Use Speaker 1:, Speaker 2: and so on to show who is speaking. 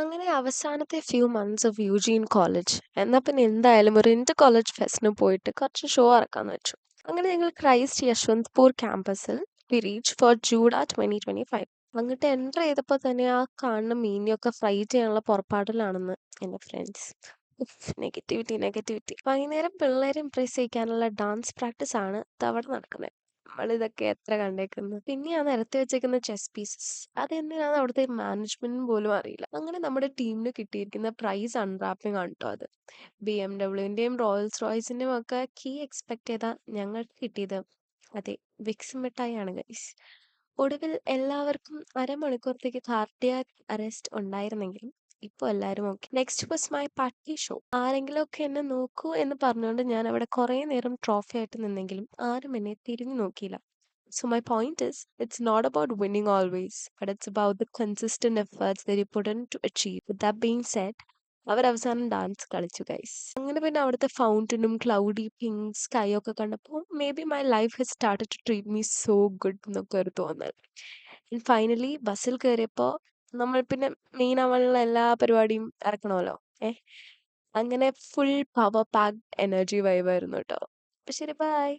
Speaker 1: അങ്ങനെ അവസാനത്തെ few months of Eugene college എന്നാ പിന്നെ എന്തായാലും ഒരു ഇന്റർ കോളേജ് ഫെസ്റ്റിന് പോയിട്ട് കുറച്ച് ഷോ ഇറക്കാന്ന് വെച്ചു. അങ്ങനെ ഞങ്ങൾ ക്രൈസ്റ്റ് യശ്വന്ത്പൂർ ക്യാമ്പസിൽ വി റീച്ച് ഫോർ ജൂഡ 2025. അങ്ങോട്ട് എൻ്റർ ചെയ്തപ്പോൾ തന്നെ ആ കാണുന്ന മീനിയൊക്കെ ഫ്രൈ ചെയ്യാനുള്ള പുറപ്പാടിലാണെന്ന് എൻ്റെ ഫ്രണ്ട്സ്. Negativity negativity. വൈകുന്നേരം പിള്ളേരെ ഇംപ്രസ് ചെയ്യിക്കാനുള്ള ഡാൻസ് പ്രാക്ടീസ് ആണ് അവിടെ നടക്കുന്നത്. നമ്മളിതൊക്കെ എത്ര കണ്ടേക്കുന്നു. പിന്നെ ആ നിരത്തി വെച്ചേക്കുന്ന ചെസ് പീസസ് അതെന്തിനാണ് അവിടുത്തെ മാനേജ്മെന്റിന് പോലും അറിയില്ല. അങ്ങനെ നമ്മുടെ ടീമിന് കിട്ടിയിരിക്കുന്ന പ്രൈസ് അൺറാപ്പിംഗ് ആണ് കേട്ടോ അത്. BMW-ന്റെയും റോയൽസ് റോയ്സിന്റെയും ഒക്കെ കീ എക്സ്പെക്ട് ചെയ്താൽ ഞങ്ങൾക്ക് കിട്ടിയത് അതെ വിക്സ് മിഠായിയാണ് ഗൈസ്. ഒടുവിൽ എല്ലാവർക്കും അരമണിക്കൂറത്തേക്ക് കാർഡിയാക് അറസ്റ്റ് ഉണ്ടായിരുന്നെങ്കിലും ഇപ്പോൾ എല്ലാവരും okay. Next was my party show. ആരെങ്കിലും ഒക്കെ എന്നെ നോക്കൂ എന്ന് പറഞ്ഞുകൊണ്ട് ഞാൻ അവിടെ കുറേ നേരം ട്രോഫി ആയിട്ട് നിന്നെങ്കിലും ആരും എന്നെ തിരിഞ്ഞു നോക്കിയില്ല. So my point is, it's not about winning always, but it's about the consistent efforts that you put in to achieve. With that being said, അവർ അവസാനം ഡാൻസ് കളിച്ചു ഗൈസ്. അങ്ങനെ പിന്നെ അവിടുത്തെ ഫൗണ്ടനും ക്ലൗഡി പിങ്ക് സ്കൈ ഒക്കെ കണ്ടപ്പോൾ maybe my life has started to treat me so good എന്നൊക്കെ ഒരു തോന്നൽ. ഫൈനലി ബസ്സിൽ കയറിയപ്പോൾ നമ്മൾ പിന്നെ മെയിൻ ആവാനുള്ള എല്ലാ പരിപാടിയും ഇറക്കണമല്ലോ. അങ്ങനെ ഫുൾ പവർ പാക്ഡ് എനർജി വൈബായിരുന്നു കേട്ടോ. അപ്പം ശരി, ബൈ.